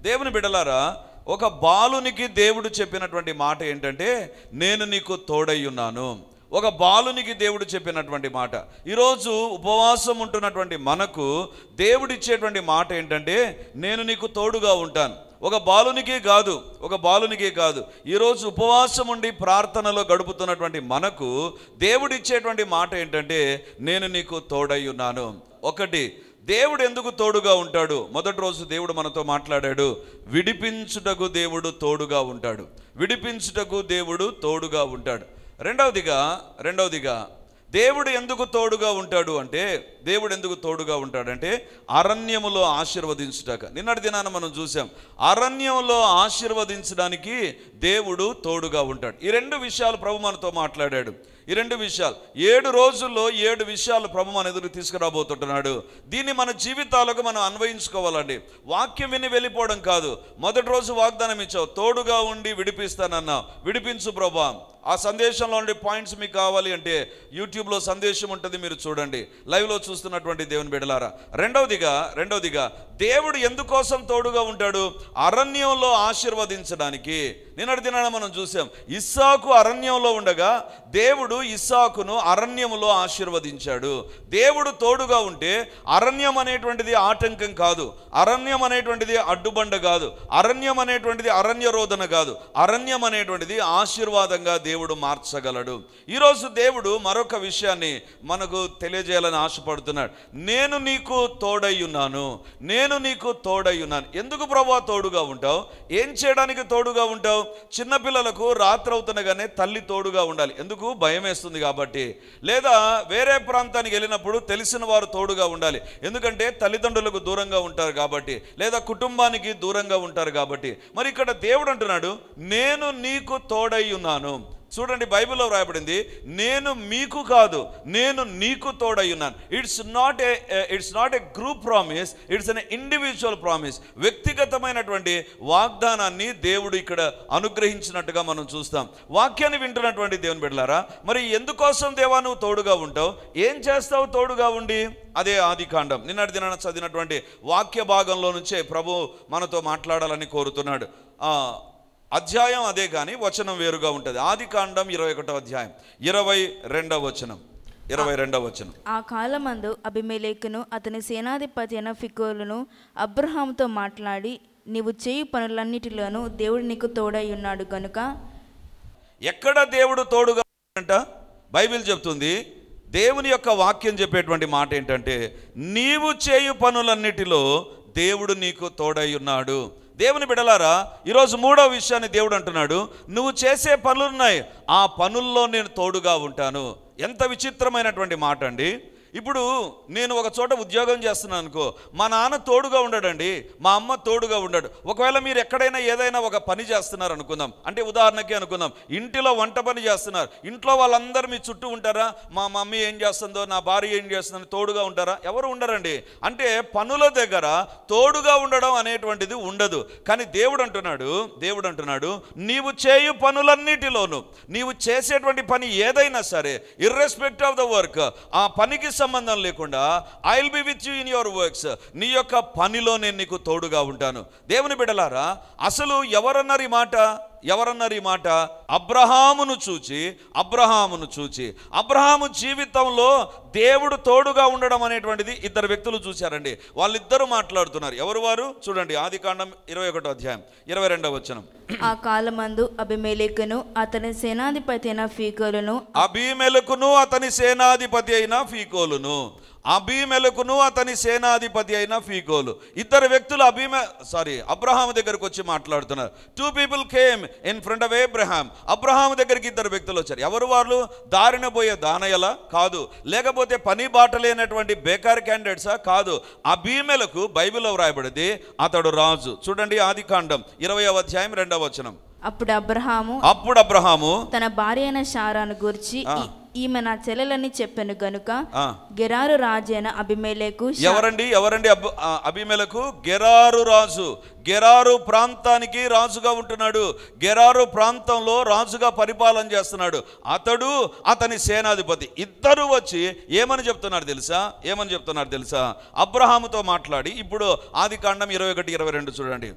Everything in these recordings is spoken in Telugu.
దేవుని బిడ్డలారా, ఒక బాలునికి దేవుడు చెప్పినటువంటి మాట ఏంటంటే, నేను నీకు తోడై ఉన్నాను. ఒక బాలునికి దేవుడు చెప్పినటువంటి మాట. ఈరోజు ఉపవాసం ఉంటున్నటువంటి మనకు దేవుడిచ్చేటువంటి మాట ఏంటంటే, నేను నీకు తోడుగా ఉంటాను. ఒక బాలునికే కాదు ఈరోజు ఉపవాసం ఉండి ప్రార్థనలో గడుపుతున్నటువంటి మనకు దేవుడిచ్చేటువంటి మాట ఏంటంటే, నేను నీకు తోడై ఉన్నాను. ఒకటి, దేవుడు ఎందుకు తోడుగా ఉంటాడు? మొదటి రోజు దేవుడు మనతో మాట్లాడాడు, విడిపించుటకు దేవుడు తోడుగా ఉంటాడు. విడిపించుటకు దేవుడు తోడుగా ఉంటాడు. రెండవదిగా దేవుడు ఎందుకు తోడుగా ఉంటాడు అంటే, అరణ్యములో ఆశీర్వదించుటక. నిన్నటి దినాన మనం చూసాం, అరణ్యంలో ఆశీర్వదించడానికి దేవుడు తోడుగా ఉంటాడు. ఈ రెండు విషయాలు ప్రభు మనతో మాట్లాడాడు. ఈ రెండు విషయాలు 7 రోజుల్లో 7 విషయాలు ప్రభు మన ఎదురు తీసుకురాబోతున్నాడు. దీన్ని మన జీవితాలకు మనం అన్వయించుకోవాలండి. వాక్యం విని వెళ్ళిపోవడం కాదు. మొదటి రోజు వాగ్దానం ఇచ్చావు, తోడుగా ఉండి విడిపిస్తానన్నా, విడిపించు ప్రభా. ఆ సందేశంలో ఉండే పాయింట్స్ మీకు కావాలి అంటే యూట్యూబ్లో సందేశం ఉంటుంది, మీరు చూడండి, లైవ్లో చూస్తున్నటువంటి దేవుని బిడ్డలారా. రెండవదిగా దేవుడు ఎందుకోసం తోడుగా ఉంటాడు? అరణ్యంలో ఆశీర్వదించడానికి. నిన్నటి దినాన మనం చూసాం, ఇస్సాకు అరణ్యంలో ఉండగా దేవుడు ఇస్సాకును అరణ్యములో ఆశీర్వదించాడు. దేవుడు తోడుగా ఉంటే అరణ్యం అనేటువంటిది ఆటంకం కాదు, అరణ్యం అనేటువంటిది అడ్డుబండ కాదు, అరణ్యం అనేటువంటిది అరణ్య రోదన కాదు, అరణ్యం అనేటువంటిది ఆశీర్వాదంగా దేవుడు మార్చగలడు. ఈరోజు దేవుడు మరొక విషయాన్ని మనకు తెలియజేయాలని ఆశపడుతున్నాడు. నేను నీకు తోడై ఉన్నాను. ఎందుకు ప్రభువా తోడుగా ఉంటావు? ఏం చేయడానికి తోడుగా ఉంటావు? చిన్నపిల్లలకు రాత్రి అవుతుండగానే తల్లి తోడుగా ఉండాలి. ఎందుకు? భయం వేస్తుంది కాబట్టి. లేదా వేరే ప్రాంతానికి వెళ్ళినప్పుడు తెలిసిన వారు తోడుగా ఉండాలి, ఎందుకంటే తల్లిదండ్రులకు దూరంగా ఉంటారు కాబట్టి, లేదా కుటుంబానికి దూరంగా ఉంటారు కాబట్టి. మరి ఇక్కడ దేవుడు అంటున్నాడు, నేను నీకు తోడై ఉన్నాను. చూడండి, బైబిల్లో వ్రాయబడింది, నేను మీకు కాదు, నేను నీకు తోడై ఉన్నాను. It's not a group promise, it's an individual promise. వ్యక్తిగతమైనటువంటి వాగ్దానాన్ని దేవుడు ఇక్కడ అనుగ్రహించినట్టుగా మనం చూస్తాం. వాక్యాన్ని వింటున్నటువంటి దేవుని బిడ్డలారా, మరి ఎందుకోసం దేవా నువ్వు తోడుగా ఉంటావు? ఏం చేస్తావు తోడుగా ఉండి? అదే ఆదికాండం నిన్నటి దినాన చదివినటువంటి వాక్య భాగంలో నుంచే ప్రభు మనతో మాట్లాడాలని కోరుతున్నాడు. అధ్యాయం అదే కానీ వచనం వేరుగా ఉంటుంది. ఆదికాండం 21వ అధ్యాయం 22వ వచనం. ఆ కాలమందు అబీమెలెకును అతని సేనాధిపతి అయిన ఫికోలును అబ్రహాముతో మాట్లాడి, నీవు చేయు పనులన్నిటిలోనూ దేవుడు నీకు తోడై ఉన్నాడు గనుక. ఎక్కడ దేవుడు తోడుగా అంట? బైబిల్ చెప్తుంది, దేవుని యొక్క వాక్యం చెప్పేటువంటి మాట ఏంటంటే, నీవు చేయు పనులన్నిటిలో దేవుడు నీకు తోడై ఉన్నాడు. దేవుని బిడలారా, ఈరోజు 3వ విషయాన్ని దేవుడు అంటున్నాడు, నువ్వు చేసే పనులున్నాయి, ఆ పనుల్లో నేను తోడుగా ఉంటాను. ఎంత విచిత్రమైనటువంటి మాట అండి. ఇప్పుడు నేను ఒక చోట ఉద్యోగం చేస్తున్నాను అనుకో, మా నాన్న తోడుగా ఉండడండి, మా అమ్మ తోడుగా ఉండడు. ఒకవేళ మీరు ఎక్కడైనా ఏదైనా ఒక పని చేస్తున్నారు అనుకుందాం, అంటే ఉదాహరణకి అనుకుందాం, ఇంటిలో వంట పని చేస్తున్నారు, ఇంట్లో వాళ్ళందరూ మీ చుట్టూ ఉంటారా? మా మమ్మీ ఏం చేస్తుందో, నా భార్య ఏం చేస్తుందో తోడుగా ఉంటారా? ఎవరు ఉండరండి. అంటే పనుల దగ్గర తోడుగా ఉండడం అనేటువంటిది ఉండదు. కానీ దేవుడు అంటున్నాడు, నీవు చేయు పనులన్నిటిలోనూ, నీవు చేసేటువంటి పని ఏదైనా సరే, ఇర్రెస్పెక్ట్ ఆఫ్ ద వర్క్, ఆ పనికి సంబంధం లేకుండా, I will be with you in your works, నీ యొక్క పనిలో నేను నీకు తోడుగా ఉంటాను. దేవుని బిడ్డలారా, అసలు ఎవరన్నారు ఈ మాట? అబ్రహామును చూచి అబ్రహాము జీవితంలో దేవుడు తోడుగా ఉండడం అనేటువంటిది 2 వ్యక్తులు చూశారండి. వాళ్ళిద్దరూ మాట్లాడుతున్నారు. ఎవరు వారు? చూడండి, ఆదికాండం 21వ అధ్యాయం 22వ వచనం. ఆ కాలమందు అబీమెలెకును అతని సేనాధిపతి అయిన ఫీకోలును ఇద్దరు వ్యక్తులు అబ్రహాము దగ్గరకు వచ్చి మాట్లాడుతున్నారు. 2 people came in front of Abraham. Abraham దగ్గరికి 2 వ్యక్తులు వచ్చారు. ఎవరు వాళ్ళు? దారిన పోయే దానయ్యలా? కాదు. లేకపోతే పని బాట లేనటువంటి బేకార్ క్యాండిడేట్సా? కాదు. అబీమెలెకు బైబిల్లో వ్రాయబడింది, అతడు రాజు. చూడండి, ఆదికాండం 20వ అధ్యాయం 2వ వచనం. అప్పుడు అబ్రహాము తన భార్య అయిన శారాను గూర్చి ఈమె నా చెల్లెలని చెప్పాను గనుక గెరారు రాజైన అబీమెలెకు. ఎవరండి అబీమెలెకు? గెరారు రాజు. గెరారు ప్రాంతానికి రాజుగా ఉంటున్నాడు. గెరారు ప్రాంతంలో రాజుగా పరిపాలన చేస్తున్నాడు. అతడు అతని సేనాధిపతి ఇద్దరు వచ్చి ఏమని చెప్తున్నారు తెలుసా? అబ్రహాముతో మాట్లాడి, ఇప్పుడు ఆదికాండం 21:22 చూడండి.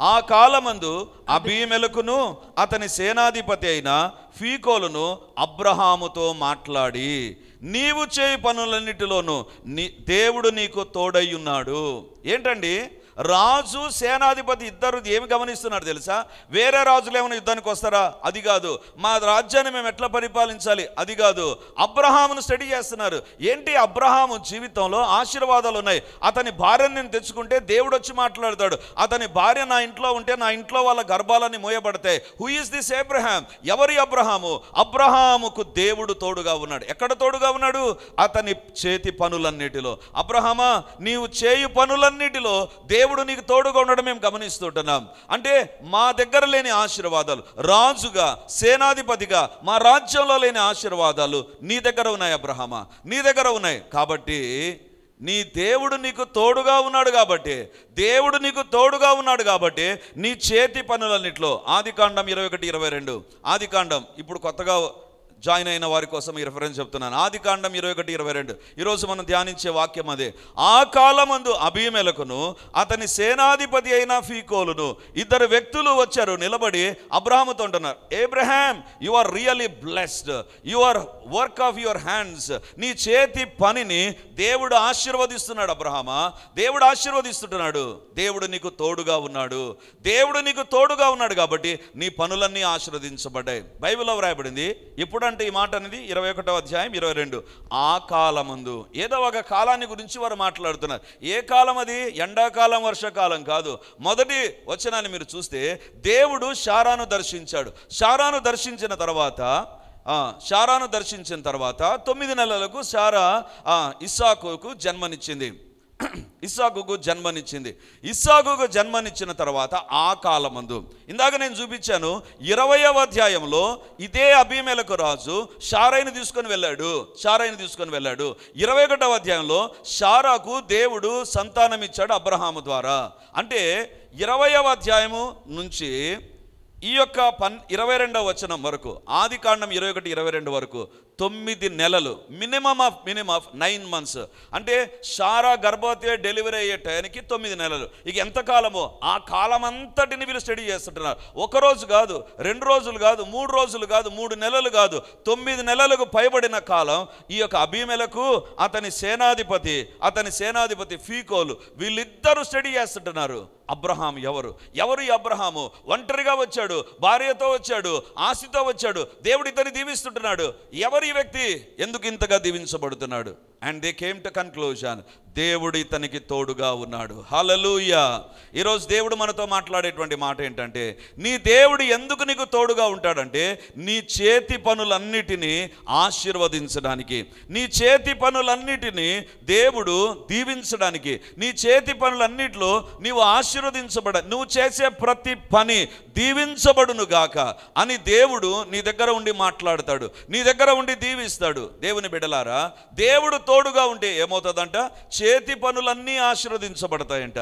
ఆ కాలమందు అబీమెలెకును అతని సేనాధిపతి అయిన ఫీకోలును అబ్రహాముతో మాట్లాడి, నీవు చేయి పనులన్నిటిలోనూ దేవుడు నీకు తోడయ్యున్నాడు. ఏంటండి, రాజు సేనాధిపతి ఇద్దరు ఏమి గమనిస్తున్నారు తెలుసా? వేరే రాజులు ఏమైనా యుద్ధానికి వస్తారా? అది కాదు. మా రాజ్యాన్ని మేము ఎట్లా పరిపాలించాలి? అది కాదు. అబ్రహామును స్టడీ చేస్తున్నారు. ఏంటి, అబ్రహాము జీవితంలో ఆశీర్వాదాలు ఉన్నాయి. అతని భార్యను నేను తెచ్చుకుంటే దేవుడు వచ్చి మాట్లాడతాడు. అతని భార్య నా ఇంట్లో ఉంటే నా ఇంట్లో వాళ్ళ గర్భాలన్నీ మోయబడతాయి. Who is this Abraham? ఎవరి అబ్రహాము? అబ్రహాముకు దేవుడు తోడుగా ఉన్నాడు. ఎక్కడ తోడుగా ఉన్నాడు? అతని చేతి పనులన్నిటిలో. అబ్రహామా, నీవు చేయు పనులన్నిటిలో దేవుడు నీకు తోడుగా ఉండడం మేము గమనిస్తుంటున్నాం. అంటే మా దగ్గర లేని ఆశీర్వాదాలు, రాజుగా సేనాధిపతిగా మా రాజ్యంలో లేని ఆశీర్వాదాలు నీ దగ్గర ఉన్నాయి అబ్రహామా, నీ దగ్గర ఉన్నాయి. కాబట్టి నీ దేవుడు నీకు తోడుగా ఉన్నాడు కాబట్టి నీ చేతి పనులన్నిట్లో. ఆదికాండం 21:22. ఆదికాండం, ఇప్పుడు కొత్తగా జాయిన్ అయిన వారి కోసం ఈ రిఫరెన్స్ చెప్తున్నాను. ఆదికాండం 21:22. ఈరోజు మనం ధ్యానించే వాక్యం అదే. ఆ కాలమందు అబీమెలెకును అతని సేనాధిపతి అయిన ఫీకోలును ఇద్దరు వ్యక్తులు వచ్చారు, నిలబడి అబ్రహాముతో అంటున్నారు, Abraham, you are really blessed, your work of your hands, నీ చేతి పనిని దేవుడు ఆశీర్వదిస్తున్నాడు. అబ్రహామా, దేవుడు ఆశీర్వదిస్తున్నాడు. దేవుడు నీకు తోడుగా ఉన్నాడు కాబట్టి నీ పనులన్నీ ఆశీర్వదించబడ్డాయి. బైబిల్లో వ్రాయబడింది. ఇప్పుడు అంటే ఈ మాట అనేది 21:22. ఆ కాలమందు, ఏదో ఒక కాలాన్ని గురించి వారు మాట్లాడుతున్నారు. ఏ కాలం అది? ఎండాకాలం, వర్షాకాలం కాదు. మొదటి వచనాన్ని మీరు చూస్తే, దేవుడు శారాను దర్శించాడు. శారాను దర్శించిన తర్వాత 9 నెలలకు శారా ఇస్సాకుకు జన్మనిచ్చింది. ఇస్సాకుకు జన్మనిచ్చిన తర్వాత ఆ కాలమందు, ఇందాక నేను చూపించాను 20వ అధ్యాయంలో ఇదే అబీమెలెకు రాజు శారైని తీసుకొని వెళ్ళాడు. 21వ అధ్యాయంలో శారాకు దేవుడు సంతానం ఇచ్చాడు అబ్రహాము ద్వారా. అంటే 20వ అధ్యాయము నుంచి ఈ యొక్క 22వ వచనం వరకు, ఆదికాండం 21:22 వరకు 9 నెలలు, మినిమం ఆఫ్ 9 months. అంటే శారా గర్భవతి డెలివరీ అయ్యే టైంకి 9 నెలలు. ఇక ఎంత కాలమో ఆ కాలం అంతటిని వీళ్ళు స్టడీ చేస్తుంటున్నారు. ఒక రోజు కాదు, 2 రోజులు కాదు, 3 రోజులు కాదు, 3 నెలలు కాదు, 9 నెలలకు పైబడిన కాలం ఈ యొక్క అబీమెలెకు అతని సేనాధిపతి ఫీకోలు వీళ్ళిద్దరూ స్టడీ చేస్తుంటున్నారు. అబ్రహాం ఎవరు ఈ అబ్రహాము? ఒంటరిగా వచ్చాడు, భార్యతో వచ్చాడు, ఆశతో వచ్చాడు. దేవుడు ఇతన్ని దీవిస్తుంటున్నాడు. ఎవరు ఈ వ్యక్తి? ఎందుకు ఇంతగా దీవించబడుతున్నాడు? And they came to conclusion, దేవుడు ఇతనికి తోడుగా ఉన్నాడు. హల్లెలూయా. ఈరోజు దేవుడు మనతో మాట్లాడేటువంటి మాట ఏంటంటే, నీ దేవుడు ఎందుకు నీకు తోడుగా ఉంటాడంటే, నీ చేతి పనులన్నిటినీ ఆశీర్వదించడానికి, నీ చేతి పనులన్నిటినీ దేవుడు దీవించడానికి, నీ చేతి పనులన్నిటిలో నీవు నువ్వు చేసే ప్రతి పని దీవించబడును గాక అని దేవుడు నీ దగ్గర ఉండి మాట్లాడతాడు, నీ దగ్గర ఉండి దీవిస్తాడు. దేవుని బిడ్డలారా, దేవుడు తోడుగా ఉంటే ఏమవుతుందంట? చేతి పనులన్నీ ఆశీర్వదించబడతాయంట.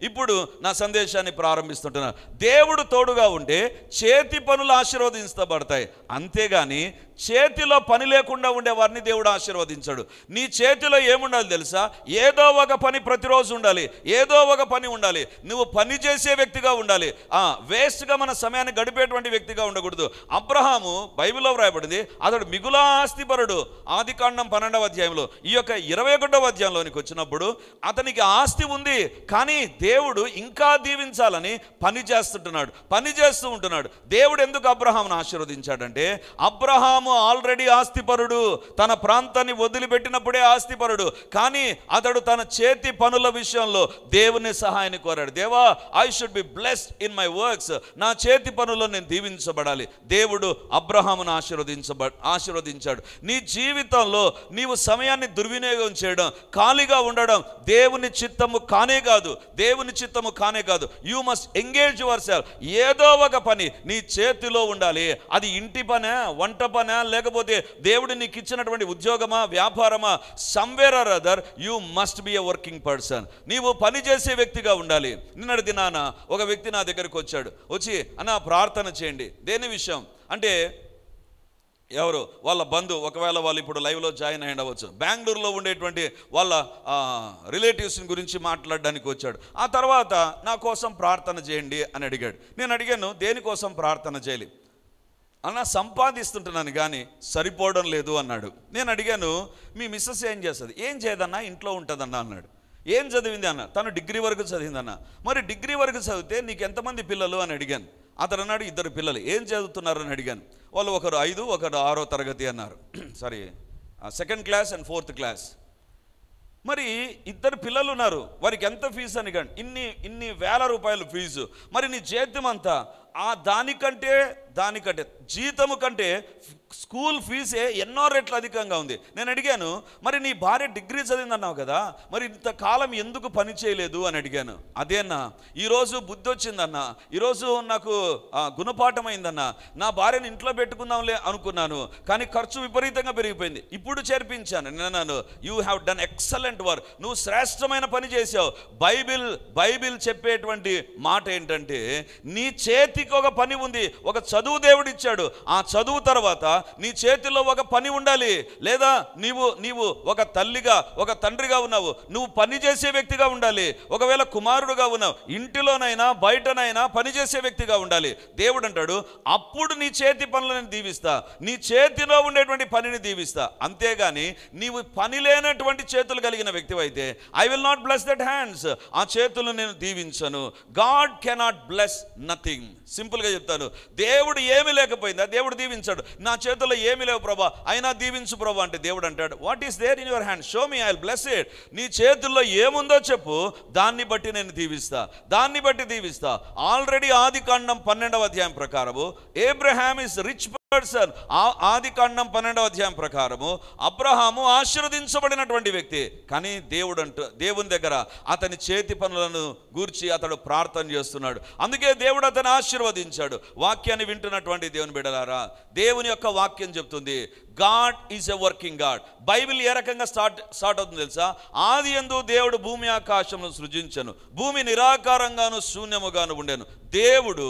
ఇప్పుడు నా సందేశాన్ని ప్రారంభిస్తుంటున్నా. దేవుడు తోడుగా ఉంటే చేతి పనులు ఆశీర్వదించబడతాయి. అంతేగాని చేతిలో పని లేకుండా ఉండే వారిని దేవుడు ఆశీర్వదించాడు. నీ చేతిలో ఏముండాలి తెలుసా? ఏదో ఒక పని ప్రతిరోజు ఉండాలి, ఏదో ఒక పని ఉండాలి. నువ్వు పని చేసే వ్యక్తిగా ఉండాలి, వేస్ట్గా మన సమయాన్ని గడిపేటువంటి వ్యక్తిగా ఉండకూడదు. అబ్రహాము బైబిల్లో వ్రాయబడింది, అతడు మిగుల ఆస్తిపరుడు. ఆదికాండం 12వ అధ్యాయంలో ఈ యొక్క 21వ అధ్యాయంలోనికి వచ్చినప్పుడు అతనికి ఆస్తి ఉంది, కానీ దేవుడు ఇంకా దీవించాలని పని చేస్తూ ఉంటున్నాడు. దేవుడు ఎందుకు అబ్రహామును ఆశీర్వదించాడంటే, అబ్రహాము అబ్రహాము ఆల్రెడీ ఆస్తిపరుడు, తన ప్రాంతాన్ని వదిలిపెట్టినప్పుడే ఆస్తిపరుడు. కానీ అతడు తన చేతి పనుల విషయంలో దేవుని సహాయాన్ని కోరాడు. దేవా, I should be blessed in my works. నా చేతి పనుల్లో నేను దీవించబడాలి. దేవుడు అబ్రహామును ఆశీర్వదించాడు. నీ జీవితంలో నీవు సమయాన్ని దుర్వినియోగం చేయడం, ఖాళీగా ఉండడం దేవుని చిత్తము కానే కాదు. దేవుని చిత్తము కానే కాదు. You must engage your self. ఏదో ఒక పని నీ చేతిలో ఉండాలి. అది ఇంటి పనా, వంట పనా, లేకపోతే దేవుడు నీకు ఇచ్చినటువంటి ఉద్యోగమా, వ్యాపారమా, somewhere or other, you must be a working person. నీవు పని చేసే వ్యక్తిగా ఉండాలి. నిన్నటి దినాన ఒక వ్యక్తి నా దగ్గరికి వచ్చి అన్న ప్రార్థన చేయండి. దేని విషయం అంటే, ఎవరు వాళ్ళ బంధువు, ఒకవేళ వాళ్ళు ఇప్పుడు లైవ్లో జాయిన్ అయ్యి ఉండవచ్చు, బెంగళూరులో ఉండేటువంటి వాళ్ళ రిలేటివ్స్ గురించి మాట్లాడడానికి వచ్చాడు. ఆ తర్వాత నా కోసం ప్రార్థన చేయండి అని అడిగాడు. నేను అడిగాను, దేనికోసం ప్రార్థన చేయాలి అన్న? సంపాదిస్తుంటున్నాను కానీ సరిపోవడం లేదు అన్నాడు. నేను అడిగాను, మీ మిస్సెస్ ఏం చేస్తుంది? ఏం చేయదన్నా, ఇంట్లో ఉంటుందన్నా అన్నాడు. ఏం చదివింది అన్న? తను డిగ్రీ వరకు చదివిందన్న. మరి డిగ్రీ వరకు చదివితే నీకు ఎంతమంది పిల్లలు అని అడిగాను. అతను అన్నాడు, 2 పిల్లలు. ఏం చదువుతున్నారు అని అడిగాను. వాళ్ళు ఒకరు 5, ఒకరు 6వ తరగతి అన్నారు. Sorry, 2nd class and 4th class. మరి 2 పిల్లలు ఉన్నారు, వారికి ఎంత ఫీజు అని కానీ ఇన్ని వేల రూపాయలు ఫీజు. మరి నీ జీతం అంతా దానికంటే జీతము కంటే స్కూల్ ఫీజే ఎన్నో రెట్లు అధికంగా ఉంది. నేను అడిగాను, మరి నీ భార్య డిగ్రీ చదివిందన్నావు కదా, మరి ఇంతకాలం ఎందుకు పని చేయలేదు అని అడిగాను. అదేనా, ఈరోజు బుద్ధి వచ్చిందన్నా, ఈరోజు నాకు గుణపాఠమైందన్నా, నా భార్యను ఇంట్లో పెట్టుకుందాంలే అనుకున్నాను, కానీ ఖర్చు విపరీతంగా పెరిగిపోయింది. ఇప్పుడు చేర్పించాను. నేను you have done excellent work, నువ్వు శ్రేష్టమైన పని చేసావు. బైబిల్ చెప్పేటువంటి మాట ఏంటంటే, నీ చేతికి ఒక పని ఉంది, ఒక చదువు దేవుడు ఇచ్చాడు. ఆ చదువు తర్వాత నీ చేతిలో ఒక పని ఉండాలి. లేదా నీవు ఒక తల్లిగా, ఒక తండ్రిగా ఉన్నావు, నువ్వు పని చేసే వ్యక్తిగా ఉండాలి. ఒకవేళ కుమారుడుగా ఉన్నావు, ఇంటిలోనైనా బయటనైనా పని చేసే వ్యక్తిగా ఉండాలి. దేవుడు అంటాడు, అప్పుడు నీ చేతి పనులను దీవిస్తా, నీ చేతిలో ఉండేటువంటి పనిని దీవిస్తా. అంతేగాని నీవు పని లేనటువంటి చేతులు కలిగిన వ్యక్తి అయితే I will not bless that hands, ఆ చేతులు నేను దీవించను. God cannot bless nothing. సింపుల్గా చెప్తాను, దేవుడు ఏమి లేకపోయిందా దేవుడు దీవించాడు. నా చేతుల్లో ఏమి లేవు ప్రభా, అయినా దీవించు ప్రభా అంటే దేవుడు అంటాడు, what is there in your hand, show me, I will bless it. నీ చేతుల్లో ఏముందో చెప్పు, దాన్ని బట్టి నేను దీవిస్తా. ఆల్రెడీ ఆదికాండం 12వ అధ్యాయం ప్రకారము ఏబ్రహాం ఇస్ రిచ్ పర్సన్. ఆదికాండం 12వ అధ్యాయం ప్రకారము అబ్రహాము ఆశీర్వదించబడినటువంటి వ్యక్తి. కానీ దేవుని దగ్గర అతని చేతి పనులను గూర్చి అతడు ప్రార్థన చేస్తున్నాడు. అందుకే దేవుడు అతను ఆశీర్వదించాడు. వాక్యాన్ని వింటున్నటువంటి దేవుని బిడ్డలారా, దేవుని యొక్క వాక్యం చెప్తుంది, God is a working God. Bible ఏ రకంగా స్టార్ట్ అవుతుంది తెలుసా? ఆది యందు దేవుడు భూమి ఆకాశమును సృజించెను, భూమి నిరాకారంగాను శూన్యముగాను ఉండెను. దేవుడు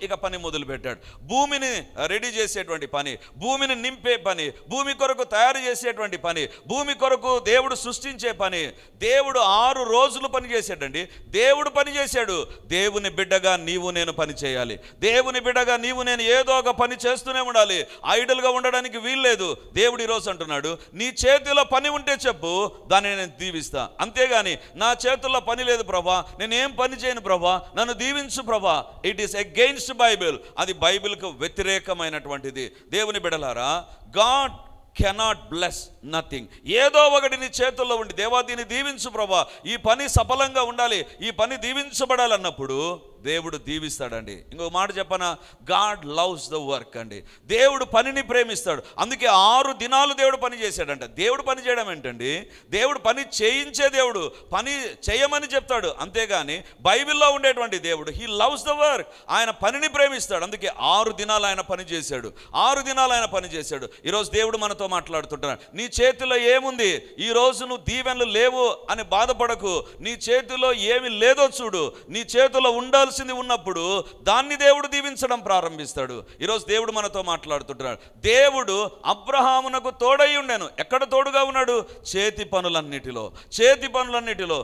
ఇక పని మొదలు పెట్టాడు. భూమిని రెడీ చేసేటువంటి పని, భూమిని నింపే పని, భూమి కొరకు తయారు చేసేటువంటి పని, భూమి కొరకు దేవుడు సృష్టించే పని. దేవుడు 6 రోజులు పని చేశాడండి. దేవుడు పని చేశాడు. దేవుని బిడ్డగా నీవు నేను పని చేయాలి. దేవుని బిడ్డగా నీవు నేను ఏదో ఒక పని చేస్తూనే ఉండాలి. ఐడల్గా ఉండడానికి వీల్లేదు. దేవుడు ఈరోజు అంటున్నాడు, నీ చేతిలో పని ఉంటే చెప్పు, దాన్ని నేను దీవిస్తా. అంతేగాని నా చేతుల్లో పని లేదు ప్రభా, నేనేం పని చేయను ప్రభా, నన్ను దీవించు ప్రభా, ఇట్ ఈస్ అగెయిన్స్ట్ బైబిల్. అది బైబిల్కు వ్యతిరేకమైనటువంటిది. దేవుని బిడ్డలారా, గాడ్ కెనాట్ బ్లెస్ నథింగ్. ఏదో ఒకటి నీ చేతుల్లో ఉండి, దేవా దీన్ని దీవించు ప్రభా, ఈ పని సఫలంగా ఉండాలి, ఈ పని దీవించబడాలన్నప్పుడు దేవుడు దీవిస్తాడండి. ఇంకో మాట చెప్పనా, గాడ్ లవ్స్ ద వర్క్ అండి. దేవుడు పనిని ప్రేమిస్తాడు. అందుకే 6 దినాలు దేవుడు పని చేశాడంట. దేవుడు పని చేయడం ఏంటండి? దేవుడు పని చేయించే దేవుడు, పని చేయమని చెప్తాడు. అంతేగాని బైబిల్లో ఉండేటువంటి దేవుడు, హీ లవ్స్ ద వర్క్, ఆయన పనిని ప్రేమిస్తాడు. అందుకే 6 దినాలు ఆయన పని చేశాడు. 6 దినాలు ఆయన పని చేశాడు. ఈరోజు దేవుడు మనతో మాట్లాడుతుంటున్నాడు, నీ చేతిలో ఏముంది? ఈరోజు నువ్వు దీవెనలు లేవు అని బాధపడకు. నీ చేతిలో ఏమి లేదో చూడు. నీ చేతిలో ఉండాల్సి ఉన్నప్పుడు దాన్ని దేవుడు దీవించడం ప్రారంభిస్తాడు. ఈరోజు దేవుడు మనతో మాట్లాడుతుంటున్నాడు. దేవుడు అబ్రహామునకు తోడై ఉండెను. ఎక్కడ తోడుగా ఉన్నాడు? చేతి పనులన్నిటిలో.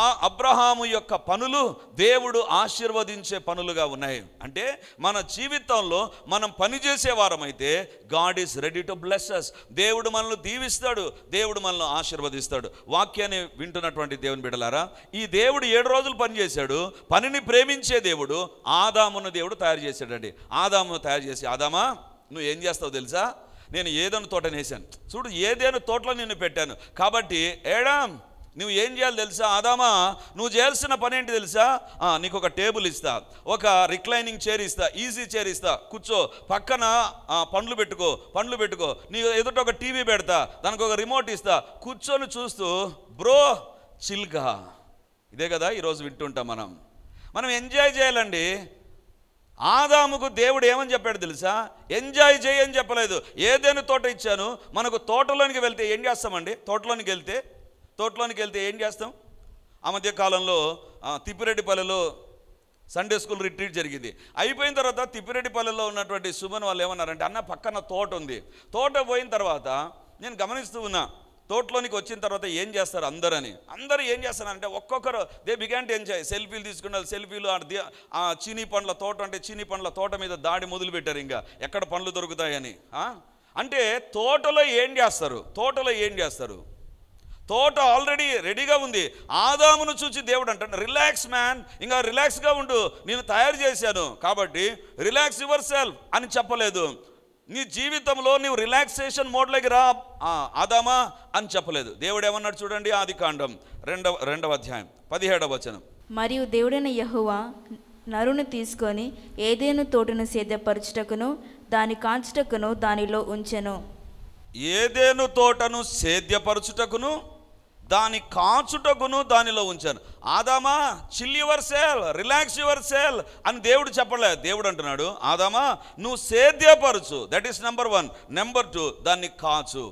ఆ అబ్రహాము యొక్క పనులు దేవుడు ఆశీర్వదించే పనులుగా ఉన్నాయి. అంటే మన జీవితంలో మనం పనిచేసే వారమైతే God is ready to bless us. దేవుడు మనల్ని దీవిస్తాడు, దేవుడు మనల్ని ఆశీర్వదిస్తాడు. వాక్యాన్ని వింటున్నటువంటి దేవుని బిడ్డలారా, ఈ దేవుడు 7 రోజులు పనిచేశాడు. పనిని ప్రేమించే దేవుడు ఆదామును దేవుడు తయారు చేశాడండి. ఆదామును తయారు చేసి, ఆదామా నువ్వు ఏం చేస్తావు తెలుసా, నేను ఏదైనా తోటని వేసాను చూడు, ఏదైనా తోటలో నిన్ను పెట్టాను కాబట్టి ఏడాం నువ్వు ఏం చేయాలి తెలుసా, ఆదామా నువ్వు చేయాల్సిన పని ఏంటి తెలుసా, నీకు ఒక టేబుల్ ఇస్తా, ఒక రిక్లైనింగ్ చైర్ ఇస్తా, ఈజీ చైర్ ఇస్తా, కూర్చో, పక్కన పండ్లు పెట్టుకో, నీ ఎదుట ఒక టీవీ పెడతా, దానికి ఒక రిమోట్ ఇస్తా, కూర్చొని చూస్తూ బ్రో చిల్గా. ఇదే కదా ఈరోజు వింటుంటాం మనం ఎంజాయ్ చేయాలండి. ఆదాముకు దేవుడు ఏమని చెప్పాడు తెలుసా, ఎంజాయ్ చేయని చెప్పలేదు. ఏదైనా తోట ఇచ్చాను, మనకు తోటలోనికి వెళ్తే ఏం చేస్తామండి, తోటలోనికి వెళ్తే ఏం చేస్తాం. ఆ మధ్య కాలంలో తిప్పిరెడ్డిపల్లెలో సండే స్కూల్ రిట్రీట్ జరిగింది. అయిపోయిన తర్వాత తిప్పిరెడ్డిపల్లెలో ఉన్నటువంటి సుమన్ వాళ్ళు ఏమన్నారంటే, అన్న పక్కన తోట ఉంది, తోట పోయిన తర్వాత నేను గమనిస్తూ ఉన్నా, తోటలోనికి వచ్చిన తర్వాత ఏం చేస్తారు అందరూ ఏం చేస్తారంటే ఒక్కొక్కరు దే బిగాన్ టు ఎంజాయ్, సెల్ఫీలు తీసుకున్నారు, సెల్ఫీలు ఆ చీనీ పండ్ల తోట అంటే చీనీ పండ్ల తోట మీద దాడి మొదలు పెట్టారు, ఇంకా ఎక్కడ పండ్లు దొరుకుతాయని. అంటే తోటలో ఏం చేస్తారు, తోట ఆల్రెడీ రెడీగా ఉంది. ఆదామును చూసి దేవుడు అంటాడు, రిలాక్స్ మ్యాన్, ఇంకా రిలాక్స్గా ఉండు, నేను తయారు చేశాను కాబట్టి రిలాక్స్ యువర్ సెల్ఫ్ అని చెప్పలేదు. నీ జీవితంలో నీవు రిలాక్సేషన్ మోడ్లోకి రా ఆదామా అని చెప్పలేదు. దేవుడు ఏమన్నాడు చూడండి, ఆదికాండం 2వ అధ్యాయం 17వ వచనం. మరియు దేవుడైన యెహోవా నరుని తీసుకొని ఏదేను తోటను సేద్యపరచుటకును దాని కాచుటకును దానిలో ఉంచెను. ఏదేను తోటను సేద్యపరచుటకును దాని కాచుటకును దానిలో ఉంచాను. ఆదామా chill yourself, relax yourself అని దేవుడు చెప్పలేదు. దేవుడు అంటున్నాడు, ఆదామా నువ్వు సేద్యపరచు, దట్ ఈస్ నెంబర్ 1. నెంబర్ 2 దాన్ని కాచు.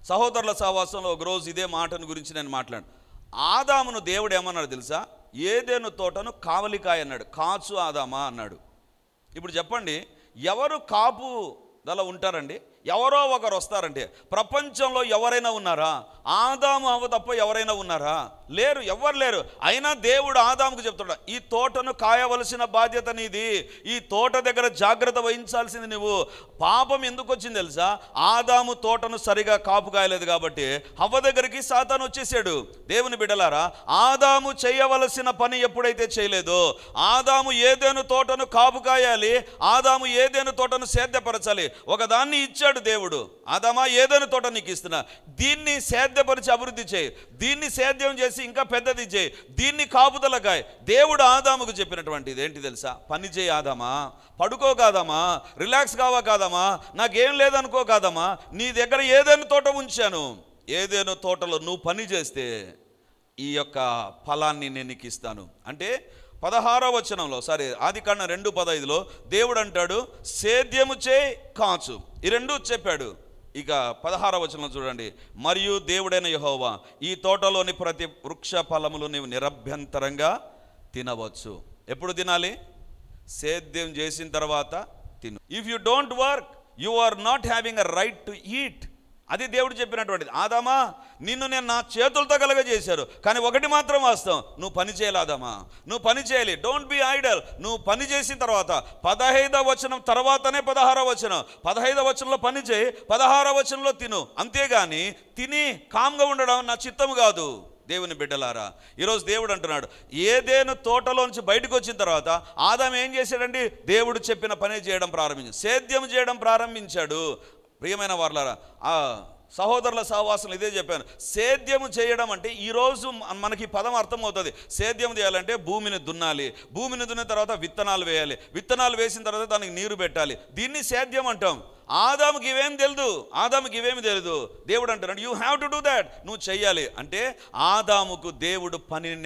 సహోదరుల సహవాసంలో ఒకరోజు ఇదే మాటను గురించి నేను మాట్లాడు. ఆదామును దేవుడు ఏమన్నాడు తెలుసా, ఏదేను తోటను కావలికాయ అన్నాడు, కాచు ఆదామా అన్నాడు. ఇప్పుడు చెప్పండి, ఎవరు కాపు దలా ఉంటారండి? ఎవరో ఒకరు వస్తారంటే ప్రపంచంలో ఎవరైనా ఉన్నారా? ఆదాము అవ్వ తప్ప ఎవరైనా ఉన్నారా? లేరు, ఎవ్వరు లేరు. అయినా దేవుడు ఆదాముకు చెప్తాడు, ఈ తోటను కాయవలసిన బాధ్యత నీది, ఈ తోట దగ్గర జాగ్రత్త వహించాల్సింది నువ్వు. పాపం ఎందుకు వచ్చింది తెలుసా, ఆదాము తోటను సరిగా కాపు కాయలేదు కాబట్టి హవ్వ దగ్గరికి సాతాను వచ్చేసాడు. దేవుని బిడ్డలారా, ఆదాము చేయవలసిన పని ఎప్పుడైతే చేయలేదో, ఆదాము ఏదేను తోటను కాపు కాయాలి, ఆదాము ఏదేను తోటను సేద్యపరచాలి. ఒకదాన్ని ఇచ్చాడు దేవుడు, ఆదామా ఏదేను తోట నీకు ఇస్తున్నా, దీన్ని సేద్యపరిచి అభివృద్ధి చేయి, దీన్ని సేద్యం చేసి ఇంకా పెద్దది చేయి, దీన్ని కాపుదలకాయ. దేవుడు ఆదాముకు చెప్పినటువంటిది ఏంటి తెలుసా, పని చేయి ఆదామా, పడుకో కాదమ్మా, రిలాక్స్ కావా కాదమ్మా, నాకేం లేదనుకో కాదమ్మా, నీ దగ్గర ఏదేను తోట ఉంచాను, ఏదేను తోటలో నువ్వు పని చేస్తే ఈ యొక్క ఫలాన్ని నేను నీకు ఇస్తాను. అంటే 16వ వచనంలో ఆదికాండం 2:15లో దేవుడు అంటాడు, సేద్యము చే కాచు, ఈ రెండు చెప్పాడు. ఇక 16వ వచనంలో చూడండి, మరియు దేవుడైన యెహోవా ఈ తోటలోని ప్రతి వృక్ష ఫలములు నీవు నిరభ్యంతరంగా తినవచ్చు. ఎప్పుడు తినాలి? సేద్యం చేసిన తర్వాత తిను. If you don't work you are not having a right to eat. అది దేవుడు చెప్పినటువంటిది. ఆదామా నిన్ను నేను నా చేతులతో కలగజేశాను, కానీ ఒకటి మాత్రం వాస్తవం, నువ్వు పని చేయాలి ఆదామా, నువ్వు పని చేయాలి. Don't be Idol. నువ్వు పని చేసిన తర్వాత 15వ వచనం తర్వాతనే 16వ వచనం, 15వ వచనంలో పని చేయి, 16వ వచనంలో తిను. అంతేగాని తిని కామ్గా ఉండడం నా చిత్తము కాదు. దేవుని బిడ్డలారా, ఈరోజు దేవుడు అంటున్నాడు, ఏదేను తోటలోంచి బయటకు వచ్చిన తర్వాత ఆదాము ఏం చేశాడండి? దేవుడు చెప్పిన పని చేయడం ప్రారంభించాడు, సేద్యం చేయడం ప్రారంభించాడు. ప్రియమైన వారలారా, సహోదరుల సహవాసంలో ఇదే చెప్పాను, సేద్యము చేయడం అంటే ఈరోజు మనకి పదం అర్థమవుతుంది. సేద్యం చేయాలంటే భూమిని దున్నాలి, భూమిని దున్నిన తర్వాత విత్తనాలు వేయాలి, విత్తనాలు వేసిన తర్వాత దానికి నీరు పెట్టాలి, దీన్ని సేద్యం అంటాం. ఆదాముకి ఇవేం తెలియదు. దేవుడు అంటున్నాడు, you have to do that, నువ్వు చెయ్యాలి. అంటే ఆదాముకు దేవుడు పనిని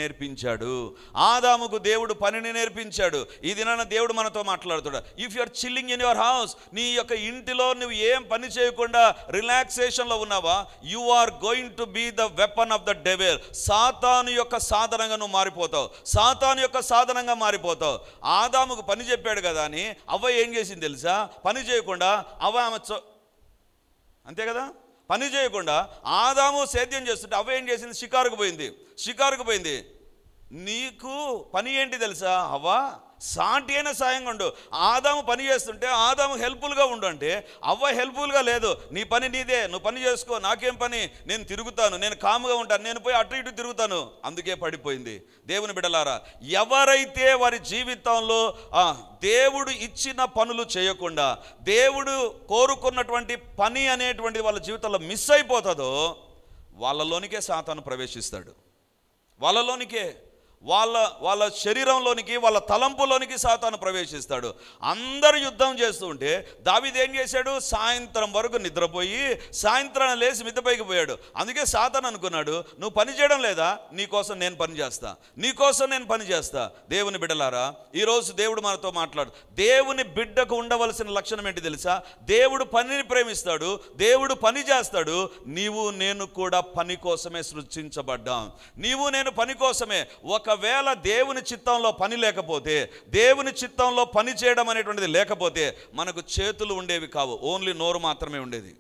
నేర్పించాడు, ఈ దినాన దేవుడు మనతో మాట్లాడుతాడు. If you are chilling in your house, నీ యొక్క ఇంటిలో నువ్వు ఏం పని చేయకుండా రిలాక్సేషన్లో ఉన్నావా, you are going to be the weapon of the devil. సాతాను యొక్క సాధనంగా నువ్వు మారిపోతావు. ఆదాముకు పని చెప్పాడు కదా అని అవ్వ ఏం చేసింది తెలుసా? పని చేయకుండా అంతే కదా, పని చేయకుండా ఆదాము సేద్యం చేస్తుంటే అవ్వ ఏం చేసింది? షికారుకు పోయింది. నీకు పని ఏంటి తెలుసా? అవ్వ సాటి అయిన సాయంగా ఉండు. ఆదాము పని చేస్తుంటే ఆదాము హెల్ప్ఫుల్గా ఉండు అంటే అవ్వ హెల్ప్ఫుల్గా లేదు. నీ పని నీదే, నువ్వు పని చేసుకో, నాకేం పని, నేను తిరుగుతాను, నేను కాముగా ఉంటాను, నేను పోయి అటు ఇటు తిరుగుతాను, అందుకే పడిపోయింది. దేవుని బిడ్డలారా, ఎవరైతే వారి జీవితంలో దేవుడు ఇచ్చిన పనులు చేయకుండా దేవుడు కోరుకున్నటువంటి పని అనేటువంటిది వాళ్ళ జీవితంలో మిస్ అయిపోతుందో వాళ్ళలోనికే సాతాను ప్రవేశిస్తాడు. వాళ్ళలోనికే, వాళ్ళ శరీరంలోనికి, వాళ్ళ తలంపులోనికి సాతాను ప్రవేశిస్తాడు. అందరూ యుద్ధం చేస్తూ ఉంటే దావీదు ఏం చేశాడు? సాయంత్రం వరకు నిద్రపోయి సాయంత్రం లేచి మిద్దెపైకి పోయాడు. అందుకే సాతాను అనుకున్నాడు, నువ్వు పని చేయడం లేదా, నీకోసం నేను పని చేస్తా, నీకోసం నేను పని చేస్తా. దేవుని బిడ్డలారా, ఈరోజు దేవుడు మనతో మాట్లాడు. దేవుని బిడ్డకు ఉండవలసిన లక్షణం ఏంటి తెలుసా? దేవుడు పనిని ప్రేమిస్తాడు, దేవుడు పని చేస్తాడు. నీవు నేను కూడా పని కోసమే సృష్టించబడ్డాం. నీవు నేను పని కోసమే. ఒకవేళ దేవుని చిత్తంలో పని లేకపోతే, దేవుని చిత్తంలో పని చేయడం అనేటువంటిది లేకపోతే మనకు చేతులు ఉండేవి కావు, ఓన్లీ నోరు మాత్రమే ఉండేది.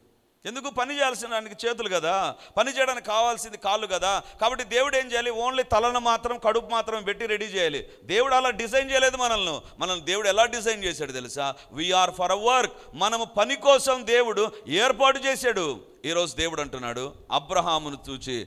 ఎందుకు? పని చేయాల్సిన దానికి చేతులు కదా, పని చేయడానికి కావాల్సింది కాళ్ళు కదా. కాబట్టి దేవుడు ఏం చేయాలి? ఓన్లీ తలను మాత్రం, కడుపు మాత్రం పెట్టి రెడీ చేయాలి. దేవుడు అలా డిజైన్ చేయలేదు మనల్ని దేవుడు ఎలా డిజైన్ చేశాడు తెలుసా? We are for a work. మనము పని కోసం దేవుడు ఏర్పాటు చేశాడు. ఈరోజు దేవుడు అంటున్నాడు, అబ్రహామును చూచి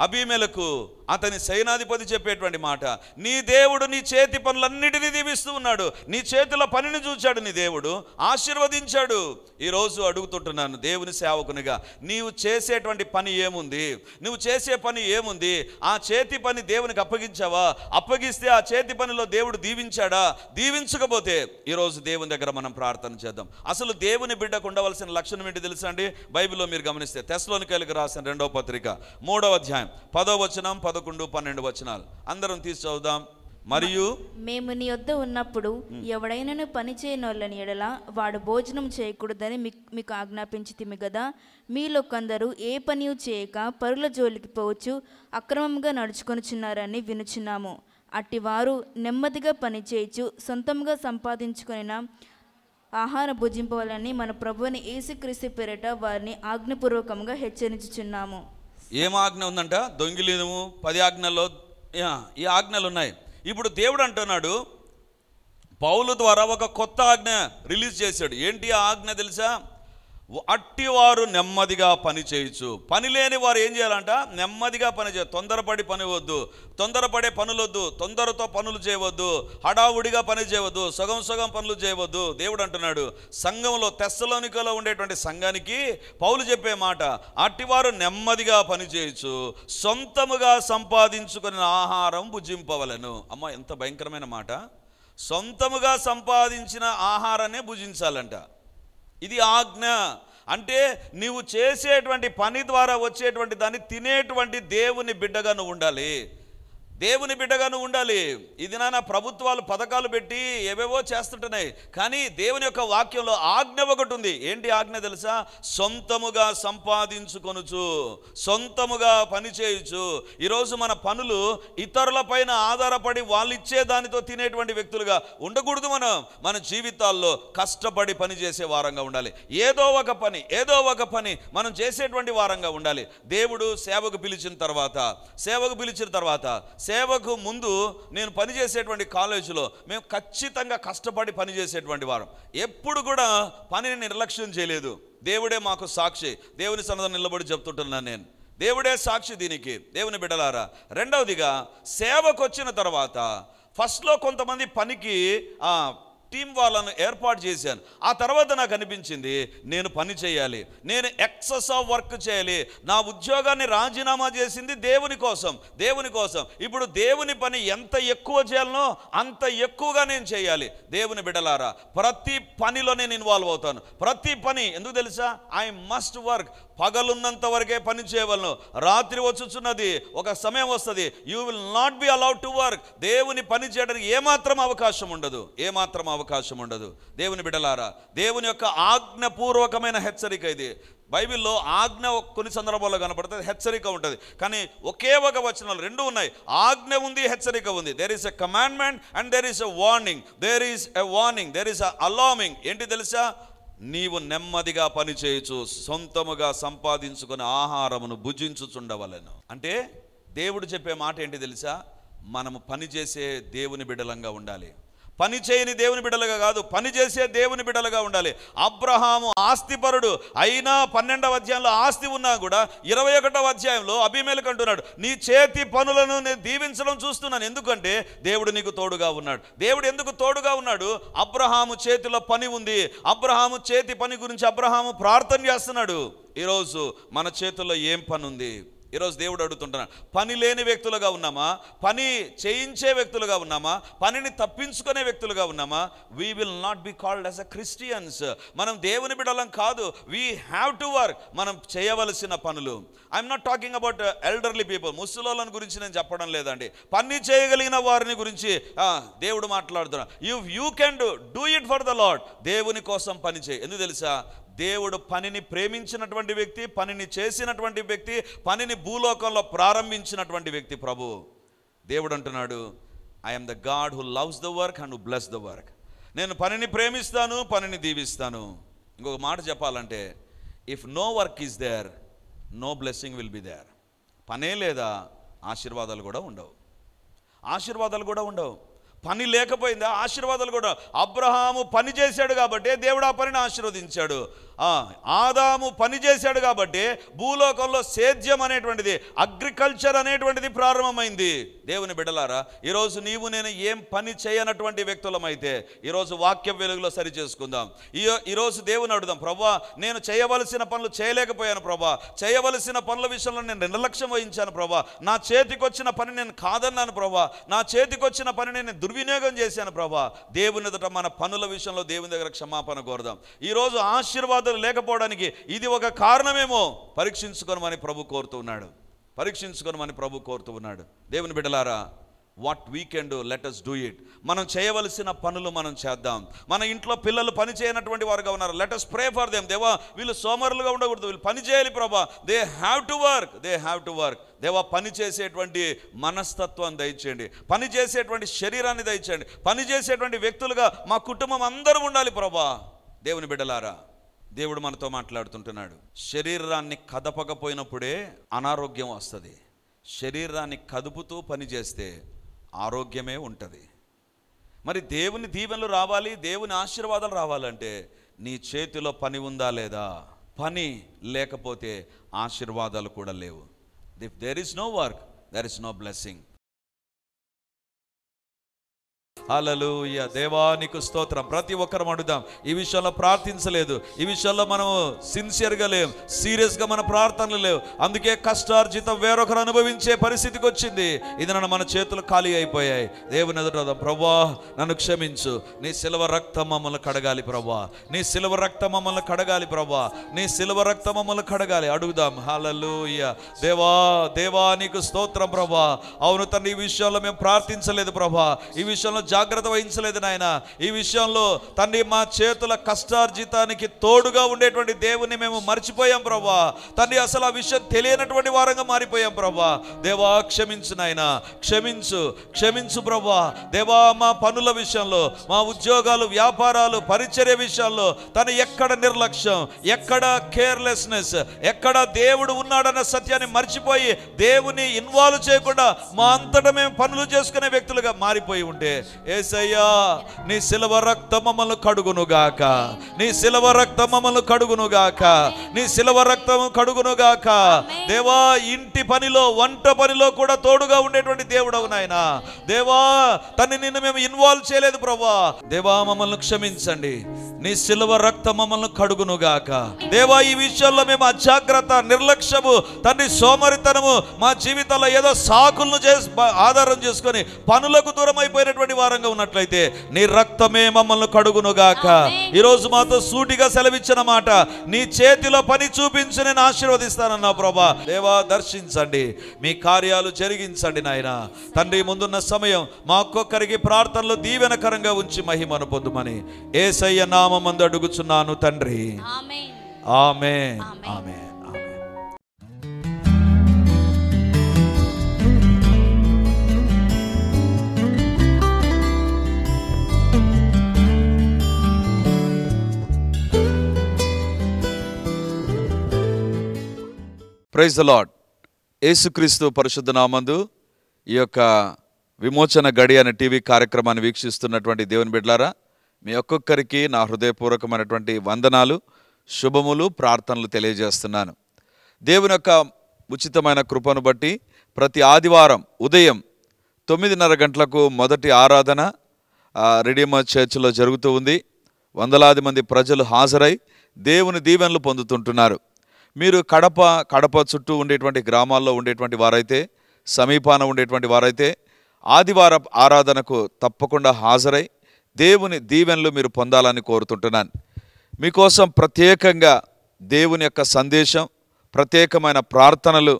అబీమెలకు అతని సైనాధిపతి చెప్పేటువంటి మాట, నీ దేవుడు నీ చేతి పనులన్నిటినీ దీవిస్తూ ఉన్నాడు. నీ చేతుల పనిని చూచాడు నీ దేవుడు, ఆశీర్వదించాడు. ఈరోజు అడుగుతుంటున్నాను దేవుని సేవకునిగా, నీవు చేసేటువంటి పని ఏముంది? నువ్వు చేసే పని ఏముంది? ఆ చేతి పని దేవునికి అప్పగించావా? అప్పగిస్తే ఆ చేతి పనిలో దేవుడు దీవించాడా? దీవించకపోతే ఈరోజు దేవుని దగ్గర మనం ప్రార్థన చేద్దాం. అసలు దేవుని బిడ్డకు ఉండవలసిన లక్షణం ఏంటి తెలుసా అండి? బైబిల్లో మీరు గమనిస్తే తెస్సలోనికైలకు రాసిన 2వ పత్రిక 3వ అధ్యాయం 10వ వచనం, 11, 12 వచనాలు అందరం తీసి చదువుదాం. మరియు మేము నీ యొద్ద ఉన్నప్పుడు ఎవడైనను పని చేయనోళ్ళని ఎడల వాడు భోజనం చేయకూడదని మీకు ఆజ్ఞాపించితిమి కదా. మీలో కొందరు ఏ పని చేయక పరుల జోలికి పోవచ్చు అక్రమంగా నడుచుకొనుచున్నారని వినుచున్నాము. అట్టివారు నెమ్మదిగా పని చేయొచ్చు సొంతంగా సంపాదించుకొనిన ఆహారం భుజింపవాలని మన ప్రభువుని యేసుక్రీస్తు పేరిట వారిని ఆజ్ఞపూర్వకంగా హెచ్చరించుచున్నాము. ఏం ఆజ్ఞ ఉందంట? దొంగిలినము 10 ఆజ్ఞల్లో ఈ ఆజ్ఞలు ఉన్నాయి. ఇప్పుడు దేవుడు అంటున్నాడు, పౌలు ద్వారా ఒక కొత్త ఆజ్ఞ రిలీజ్ చేశాడు. ఏంటి ఆ ఆజ్ఞ తెలుసా? అట్టివారు నెమ్మదిగా పని చేయొచ్చు. పని లేని వారు ఏం చేయాలంట? నెమ్మదిగా పని చేయ. తొందరపడి పని వద్దు, తొందరపడే పనులొద్దు, తొందరతో పనులు చేయవద్దు, హడావుడిగా పని చేయవద్దు, సగం పనులు చేయవద్దు. దేవుడు అంటున్నాడు సంఘంలో, తెస్సలోనికలో ఉండేటువంటి సంఘానికి పౌలు చెప్పే మాట, అట్టివారు నెమ్మదిగా పని చేయొచ్చు, సొంతముగా సంపాదించుకున్న ఆహారం భుజింపవలెను. అమ్మ, ఎంత భయంకరమైన మాట! సొంతముగా సంపాదించిన ఆహారాన్ని భుజించాలంట. ఇది ఆజ్ఞ. అంటే నీవు చేసేటువంటి పని ద్వారా వచ్చేటువంటి దాన్ని తినేటువంటి దేవుని బిడ్డగా నువ్వు ఉండాలి. దేవుని బిడ్డగా నువ్వు ఉండాలి. ఇది నాన్న ప్రభుత్వాలు పథకాలు పెట్టి ఏవేవో చేస్తుంటున్నాయి, కానీ దేవుని యొక్క వాక్యంలో ఆజ్ఞ ఒకటి ఉంది. ఏంటి ఆజ్ఞ తెలుసా? సొంతముగా సంపాదించుకొనుచు, సొంతముగా పని చేయొచ్చు. ఈరోజు మన పనులు ఇతరుల పైన ఆధారపడి వాళ్ళు ఇచ్చే దానితో తినేటువంటి వ్యక్తులుగా ఉండకూడదు. మన జీవితాల్లో కష్టపడి పని చేసే వారంగా ఉండాలి. ఏదో ఒక పని మనం చేసేటువంటి వారంగా ఉండాలి. దేవుడు సేవకు పిలిచిన తర్వాత సేవకు ముందు నేను పనిచేసేటువంటి కాలేజీలో మేము ఖచ్చితంగా కష్టపడి పనిచేసేటువంటి వారం. ఎప్పుడు కూడా పనిని నిర్లక్ష్యం చేయలేదు. దేవుడే మాకు సాక్షి. దేవుని సన్నిధిలో నిలబడి చెప్తుంటున్నాను నేను. దేవుడే సాక్షి దీనికి. దేవుని బిడ్డలారా, రెండవదిగా సేవకు వచ్చిన తర్వాత ఫస్ట్లో కొంతమంది పనికి టీం వాళ్ళను ఏర్పాటు చేశాను. ఆ తర్వాత నాకు అనిపించింది నేను పని చేయాలి, నేను ఎక్సెస్ ఆఫ్ వర్క్ చేయాలి. నా ఉద్యోగాన్ని రాజీనామా చేసింది దేవుని కోసం. ఇప్పుడు దేవుని పని ఎంత ఎక్కువ చేయాలనో అంత ఎక్కువగా నేను చేయాలి. దేవుని బిడ్డలారా, ప్రతి పనిలో నేను ఇన్వాల్వ్ అవుతాను. ప్రతి పని ఎందుకు తెలుసా? I must work. పగలున్నంత వరకే పని చేయవలను. రాత్రి వచ్చుచున్నది, ఒక సమయం వస్తుంది, you will not be allowed to work. దేవుని పని చేయడానికి ఏమాత్రం అవకాశం ఉండదు. దేవుని బిడ్డలారా, దేవుని యొక్క ఆజ్ఞపూర్వకమైన హెచ్చరిక ఇది. బైబిల్లో ఆజ్ఞ కొన్ని సందర్భాల్లో కనపడుతుంది, హెచ్చరిక ఉంటుంది. కానీ ఒకే ఒక వచనాలు రెండు ఉన్నాయి. ఆజ్ఞ ఉంది, హెచ్చరిక ఉంది. There is a commandment and there is a warning. There is a alarming. ఏంటి తెలుసా? నీవు నెమ్మదిగా పని చేయొచ్చు, సొంతముగా సంపాదించుకుని ఆహారమును భుజించుచుండవలెను. అంటే దేవుడు చెప్పే మాట ఏంటి తెలుసా? మనము పని చేసే దేవుని బిడ్డలంగా ఉండాలి. పని చేయని దేవుని బిడ్డలుగా కాదు, పని చేసే దేవుని బిడ్డలుగా ఉండాలి. అబ్రహాము ఆస్తిపరుడు అయినా 12వ అధ్యాయంలో ఆస్తి ఉన్నా కూడా 21వ అధ్యాయంలో అబీమెలెకు అంటున్నాడు, నీ చేతి పనులను నేను దీవించడం చూస్తున్నాను, ఎందుకంటే దేవుడు నీకు తోడుగా ఉన్నాడు. దేవుడు ఎందుకు తోడుగా ఉన్నాడు? అబ్రహాము చేతిలో పని ఉంది. అబ్రహాము చేతి పని గురించి అబ్రహాము ప్రార్థన చేస్తున్నాడు. ఈరోజు మన చేతుల్లో ఏం పని ఉంది? ఈరోజు దేవుడు అడుగుతుంటున్నాడు, పని లేని వ్యక్తులుగా ఉన్నామా? పని చేయించే వ్యక్తులుగా ఉన్నామా? పనిని తప్పించుకునే వ్యక్తులుగా ఉన్నామా? We will not be called as a Christians. మనం దేవుని బిడ్డలం కాదు. We have to work. మనం చేయవలసిన పనులు. I'm not talking about elderly people, ముసలోళ్ళని గురించి నేను చెప్పడం లేదండి. పని చేయగలిగిన వారిని గురించి దేవుడు మాట్లాడుతున్నాడు. You can do it for the lord. దేవుని కోసం పని చేయి. ఎందుకు తెలుసా? దేవుడు పనిని ప్రేమించినటువంటి వ్యక్తి, పనిని చేసినటువంటి వ్యక్తి, పనిని భూలోకంలో ప్రారంభించినటువంటి వ్యక్తి ప్రభు. దేవుడు అంటున్నాడు, I'm the God who loves the work and who bless the work. నేను పనిని ప్రేమిస్తాను, పనిని దీవిస్తాను. ఇంకొక మాట చెప్పాలంటే, if no work is there, no blessing will be there. పనే లేదా, ఆశీర్వాదాలు కూడా ఉండవు. ఆశీర్వాదాలు కూడా ఉండవు. పని లేకపోయిందా, ఆశీర్వాదాలు కూడా. అబ్రహాము పని చేశాడు కాబట్టి దేవుడు ఆ పనిని ఆశీర్వదించాడు. ఆదాము పని చేశాడు కాబట్టి భూలోకంలో సేద్యం అనేటువంటిది, అగ్రికల్చర్ అనేటువంటిది ప్రారంభమైంది. దేవుని బిడ్డలారా, ఈరోజు నీవు నేను ఏం పని చేయనటువంటి వ్యక్తులమైతే ఈరోజు వాక్యం వెలుగులో సరి చేసుకుందాం. ఈరోజు దేవుని అడుగుదాం, ప్రభా నేను చేయవలసిన పనులు చేయలేకపోయాను ప్రభా, చేయవలసిన పనుల విషయంలో నేను నిర్లక్ష్యం వహించాను ప్రభా, నా చేతికి వచ్చిన పని నేను కాదన్నాను ప్రభా, నా చేతికి వచ్చిన పని నేను దుర్వినియోగం చేశాను ప్రభా. దేవుని ఎదుట మన పనుల విషయంలో దేవుని దగ్గర క్షమాపణ కోరుదాం. ఈరోజు ఆశీర్వాదాలు లేకపోవడానికి ఇది ఒక కారణమేమో. పరీక్షించుకోమని ప్రభు కోరుతూ ఉన్నాడు. పరీక్షించుకోమని ప్రభు కోరుతూ ఉన్నాడు. దేవుని బిడ్డలారా, what we can do, let us do it. మనం చేయవలసిన పనులు మనం చేద్దాం. మన ఇంట్లో పిల్లలు పని చేయనటువంటి వారుగా ఉన్నారు, let us pray for them. దేవా వీళ్ళు సోమరులుగా ఉండకూడదు, వీళ్ళు పని చేయాలి ప్రభా. They have to work, they have to work. దేవా పని చేసేటువంటి మనస్తత్వాన్ని దయచేయండి, పని చేసేటువంటి శరీరాన్ని దయచేయండి, పని చేసేటువంటి వ్యక్తులుగా మా కుటుంబం అందరూ ఉండాలి ప్రభా. దేవుని బిడ్డలారా, దేవుడు మనతో మాట్లాడుతుంటున్నాడు. శరీరాన్ని కదపకపోయినప్పుడే అనారోగ్యం వస్తుంది. శరీరాన్ని కదుపుతూ పని చేస్తే ఆరోగ్యమే ఉంటుంది. మరి దేవుని దీవెనలు రావాలి, దేవుని ఆశీర్వాదాలు రావాలంటే నీ చేతిలో పని ఉందా లేదా? పని లేకపోతే ఆశీర్వాదాలు కూడా లేవు. If there is no work, there is no blessing. Hallelujah. దేవానికి స్తోత్రం. ప్రతి ఒక్కరం అడుగుదాం. ఈ విషయంలో ప్రార్థించలేదు, ఈ విషయంలో మనం సిన్సియర్గా లేవు, సీరియస్గా మన ప్రార్థనలు లేవు. అందుకే కష్టార్జితం వేరొకరు అనుభవించే పరిస్థితికి వచ్చింది. ఇది మన చేతులు ఖాళీ అయిపోయాయి. దేవుని ఎదుట, ప్రభా నన్ను క్షమించు, నీ సిలువ రక్తం మమ్మల్ని కడగాలి ప్రభా, నీ సిలువ రక్తం మమ్మల్ని కడగాలి ప్రభా, నీ సిలువ రక్తం మమ్మల్ని కడగాలి. అడుగుదాం. హల్లెలూయా. దేవానికి స్తోత్రం ప్రభా. అవును తండ్రి, ఈ విషయంలో మేము ప్రార్థించలేదు ప్రభా, ఈ విషయంలో జాగ్రత్త వహించలేదు నాయన. ఈ విషయంలో తండ్రి మా చేతుల కష్టార్జితానికి తోడుగా ఉండేటువంటి దేవుని మేము మర్చిపోయాం ప్రభా. తండ్రి అసలు ఆ విషయం తెలియనటువంటి వారంగా మారిపోయాం ప్రభా. దేవా క్షమించు నాయన, క్షమించు ప్రభా. దేవా మా పనుల విషయంలో, మా ఉద్యోగాలు, వ్యాపారాలు, పరిచర్య విషయాల్లో తను ఎక్కడ నిర్లక్ష్యం, ఎక్కడ కేర్లెస్నెస్, ఎక్కడ దేవుడు ఉన్నాడన్న సత్యాన్ని మర్చిపోయి దేవుని ఇన్వాల్వ్ చేయకుండా మా అంతటా మేము పనులు చేసుకునే వ్యక్తులుగా మారిపోయి ఉంటే, యేసయ్యా నీ సిలువ రక్తం మమ్మల్ని కడుగునుగాక, నీ సిలువ రక్తం మమ్మల్ని కడుగునుగాక, నీ సిలువ రక్తం కడుగునుగాక. దేవా ఇంటి పనిలో, వంట పనిలో కూడా తోడుగా ఉండేటువంటి దేవుడవు నాయన. దేవా నిన్ను మేము ఇన్వాల్వ్ చేయలేదు ప్రభా. దేవా మమ్మల్ని క్షమించండి, నీ సిలువ రక్తం మమ్మల్ని కడుగునుగాక. దేవా ఈ విషయంలో మేము అజాగ్రత్త, నిర్లక్ష్యము, తండ్రి సోమరితనము మా జీవితంలో ఏదో సాకులను ఆధారం చేసుకొని పనులకు దూరం అయిపోయినటువంటి వారంగా ఉన్నట్లయితే నీ రక్తమే మమ్మల్ని కడుగునుగాక. ఈరోజు మాతో సూటిగా సెలవిచ్చిన మాట, నీ చేతిలో పని చూపించి నేను ఆశీర్వదిస్తానన్నా ప్రభా. దేవా దర్శించండి, మీ కార్యాలు జరిగించండి నాయన. తండ్రి ముందున్న సమయం మా ఒక్కొక్కరికి ప్రార్థనలు దీవెనకరంగా ఉంచి మహిమను పొందుమని యేసయ్య నామమందు అడుగుచున్నాను తండ్రి. Amen, amen, amen. Praise the Lord. యేసుక్రీస్తు పరిశుద్ధ నామందు ఈ యొక్క విమోచన గడి అనే టీవీ కార్యక్రమాన్ని వీక్షిస్తున్నటువంటి దేవుని బిడ్డలారా, మీ ఒక్కొక్కరికి నా హృదయపూర్వకమైనటువంటి వందనాలు, శుభములు, ప్రార్థనలు తెలియజేస్తున్నాను. దేవుని యొక్క ఉచితమైన కృపను బట్టి ప్రతి ఆదివారం ఉదయం 9:30 గంటలకు మొదటి ఆరాధన రెడీమర్ చర్చిలో జరుగుతూ ఉంది. వందలాది మంది ప్రజలు హాజరై దేవుని దీవెనలు పొందుతుంటున్నారు. మీరు కడప చుట్టూ ఉండేటువంటి గ్రామాల్లో ఉండేటువంటి వారైతే, సమీపాన ఉండేటువంటి వారైతే ఆదివార ఆరాధనకు తప్పకుండా హాజరై దేవుని దీవెనలు మీరు పొందాలని కోరుతుంటున్నాను. మీకోసం ప్రత్యేకంగా దేవుని యొక్క సందేశం, ప్రత్యేకమైన ప్రార్థనలు,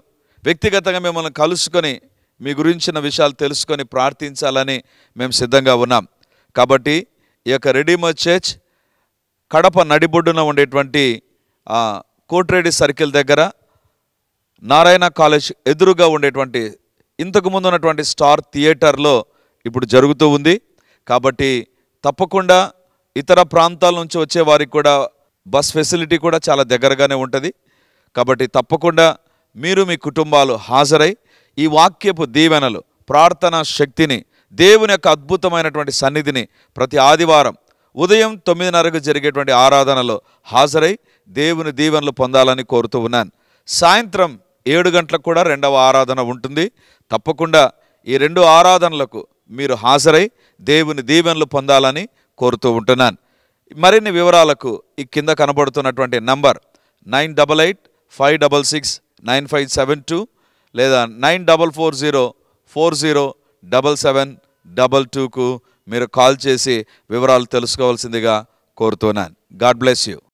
వ్యక్తిగతంగా మిమ్మల్ని కలుసుకొని మీ గురించిన విషయాలు తెలుసుకొని ప్రార్థించాలని మేము సిద్ధంగా ఉన్నాం. కాబట్టి ఈ యొక్క రెడీమర్ చర్చ్ కడప నడిబొడ్డున ఉండేటువంటి కోట్రేడి సర్కిల్ దగ్గర నారాయణ కాలేజ్ ఎదురుగా ఉండేటువంటి ఇంతకుముందు ఉన్నటువంటి స్టార్ థియేటర్లో ఇప్పుడు జరుగుతూ ఉంది. కాబట్టి తప్పకుండా ఇతర ప్రాంతాల నుంచి వచ్చే వారికి కూడా బస్ ఫెసిలిటీ కూడా చాలా దగ్గరగానే ఉంటుంది. కాబట్టి తప్పకుండా మీరు మీ కుటుంబాలు హాజరై ఈ వాక్యపు దీవెనలు, ప్రార్థనా శక్తిని, దేవుని యొక్క అద్భుతమైనటువంటి సన్నిధిని ప్రతి ఆదివారం ఉదయం 9:30కు జరిగేటువంటి ఆరాధనలో హాజరై దేవుని దీవెనలు పొందాలని కోరుతూ ఉన్నాను. సాయంత్రం 7 గంటలకు కూడా 2వ ఆరాధన ఉంటుంది. తప్పకుండా ఈ 2 ఆరాధనలకు మీరు హాజరై దేవుని దీవెనలు పొందాలని కోరుతూ ఉంటున్నాను. మరిన్ని వివరాలకు ఈ కింద కనబడుతున్నటువంటి నంబర్ 9845669572 లేదా 9440407722కు మీరు కాల్ చేసి వివరాలు తెలుసుకోవాల్సిందిగా కోరుతున్నాను. God bless you.